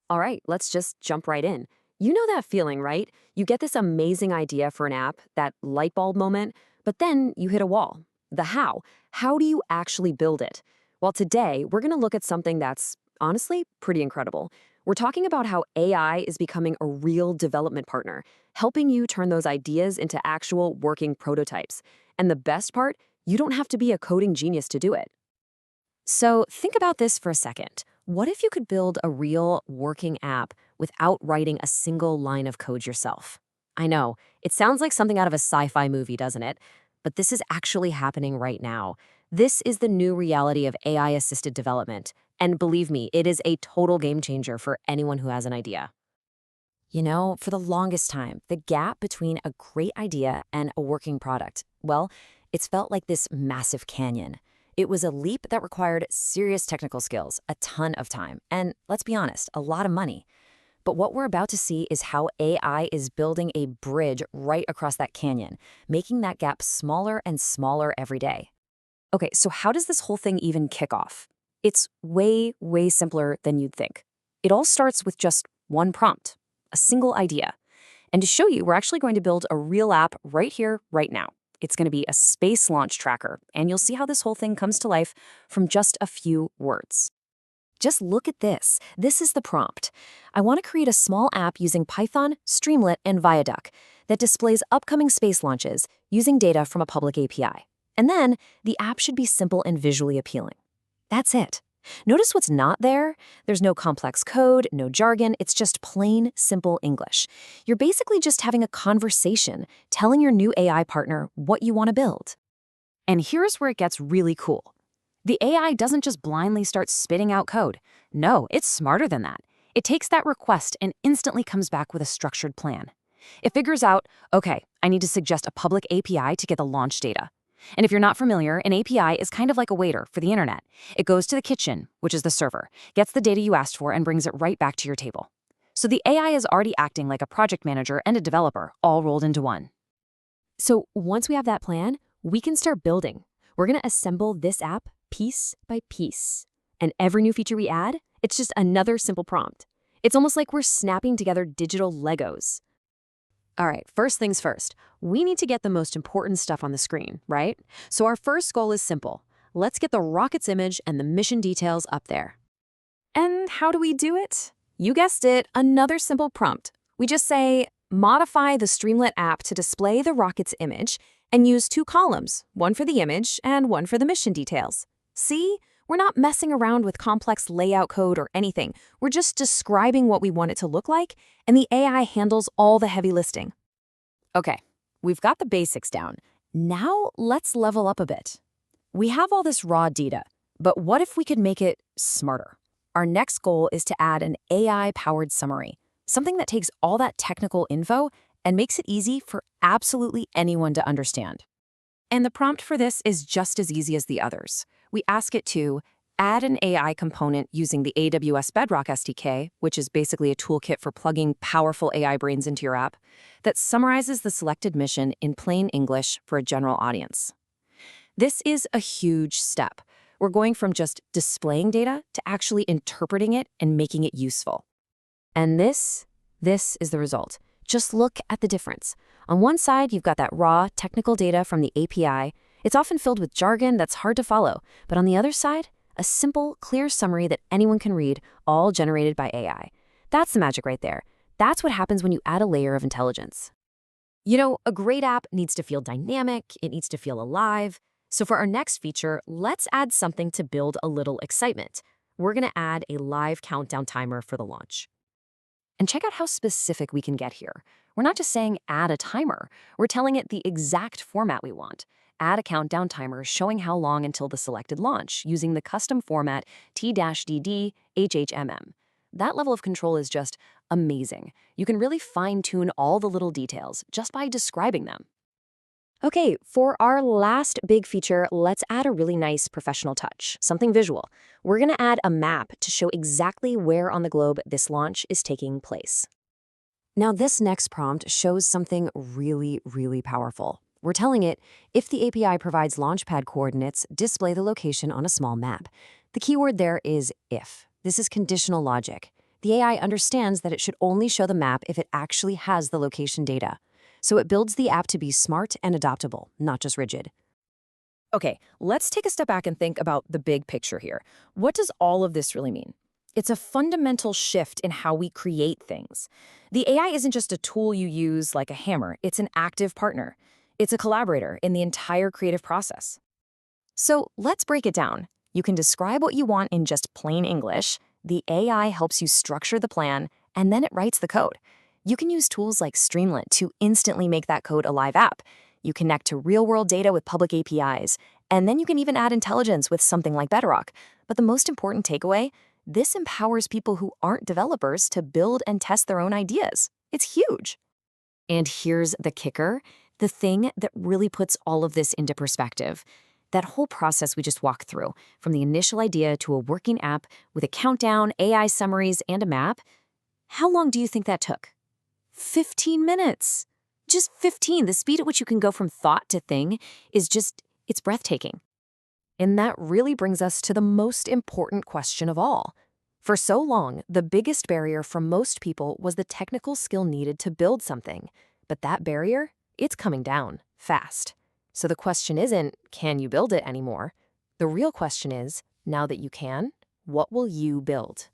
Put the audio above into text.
All right, let's just jump right in. You know that feeling, right? You get this amazing idea for an app, that light bulb moment, but then you hit a wall. The how. How do you actually build it? Well, today we're going to look at something that's honestly pretty incredible. We're talking about how AI is becoming a real development partner, helping you turn those ideas into actual working prototypes. And the best part, you don't have to be a coding genius to do it. So think about this for a second. What if you could build a real working app without writing a single line of code yourself? I know, it sounds like something out of a sci-fi movie, doesn't it? But this is actually happening right now. This is the new reality of AI-assisted development. And believe me, it is a total game changer for anyone who has an idea. For the longest time, the gap between a great idea and a working product, well, it's felt like this massive canyon. It was a leap that required serious technical skills, a ton of time, and let's be honest, a lot of money. But what we're about to see is how AI is building a bridge right across that canyon, making that gap smaller and smaller every day. Okay, so how does this whole thing even kick off? It's way, way simpler than you'd think. It all starts with just one prompt, a single idea. And to show you, we're actually going to build a real app right here, right now. It's going to be a space launch tracker, and you'll see how this whole thing comes to life from just a few words. Just look at this. This is the prompt. I want to create a small app using Python, Streamlit, and Viaduck that displays upcoming space launches using data from a public API. And then the app should be simple and visually appealing. That's it. Notice what's not there? There's no complex code, no jargon, it's just plain, simple English. You're basically just having a conversation, telling your new AI partner what you want to build. And here's where it gets really cool. The AI doesn't just blindly start spitting out code. No, it's smarter than that. It takes that request and instantly comes back with a structured plan. It figures out, okay, I need to suggest a public API to get the launch data. And if you're not familiar, an API is kind of like a waiter for the internet. It goes to the kitchen, which is the server, gets the data you asked for, and brings it right back to your table. So the AI is already acting like a project manager and a developer, all rolled into one. So once we have that plan, we can start building. We're going to assemble this app piece by piece. And every new feature we add, it's just another simple prompt. It's almost like we're snapping together digital Legos. All right, first things first. We need to get the most important stuff on the screen, right? So our first goal is simple. Let's get the rocket's image and the mission details up there. And how do we do it? You guessed it, another simple prompt. We just say, modify the Streamlit app to display the rocket's image and use two columns, one for the image and one for the mission details. See? We're not messing around with complex layout code or anything. We're just describing what we want it to look like, and the AI handles all the heavy lifting. Okay, we've got the basics down. Now let's level up a bit. We have all this raw data, but what if we could make it smarter? Our next goal is to add an AI-powered summary, something that takes all that technical info and makes it easy for absolutely anyone to understand. And the prompt for this is just as easy as the others. We ask it to add an AI component using the AWS Bedrock SDK, which is basically a toolkit for plugging powerful AI brains into your app, that summarizes the selected mission in plain English for a general audience. This is a huge step. We're going from just displaying data to actually interpreting it and making it useful. And this is the result. Just look at the difference. On one side, you've got that raw, technical data from the API. It's often filled with jargon that's hard to follow. But on the other side, a simple, clear summary that anyone can read, all generated by AI. That's the magic right there. That's what happens when you add a layer of intelligence. A great app needs to feel dynamic. It needs to feel alive. So for our next feature, let's add something to build a little excitement. We're going to add a live countdown timer for the launch. And check out how specific we can get here. We're not just saying add a timer. We're telling it the exact format we want. Add a countdown timer showing how long until the selected launch using the custom format T-DD HHMM. That level of control is just amazing. You can really fine-tune all the little details just by describing them. Okay, for our last big feature, let's add a really nice professional touch, something visual. We're going to add a map to show exactly where on the globe this launch is taking place. Now, this next prompt shows something really, really powerful. We're telling it, if the API provides launchpad coordinates, display the location on a small map. The keyword there is if. This is conditional logic. the AI understands that it should only show the map if it actually has the location data. So it builds the app to be smart and adaptable, not just rigid. Okay, let's take a step back and think about the big picture here. What does all of this really mean? It's a fundamental shift in how we create things. The AI isn't just a tool you use like a hammer, it's an active partner. It's a collaborator in the entire creative process. So let's break it down. You can describe what you want in just plain English. The AI helps you structure the plan, and then it writes the code. You can use tools like Streamlit to instantly make that code a live app. You connect to real-world data with public APIs, and then you can even add intelligence with something like Bedrock. But the most important takeaway, this empowers people who aren't developers to build and test their own ideas. It's huge. And here's the kicker, the thing that really puts all of this into perspective. That whole process we just walked through, from the initial idea to a working app with a countdown, AI summaries, and a map, how long do you think that took? 15 minutes. Just 15. The speed at which you can go from thought to thing it's breathtaking. And that really brings us to the most important question of all. For so long, the biggest barrier for most people was the technical skill needed to build something. But that barrier, it's coming down fast. So the question isn't, can you build it anymore? The real question is, now that you can, what will you build?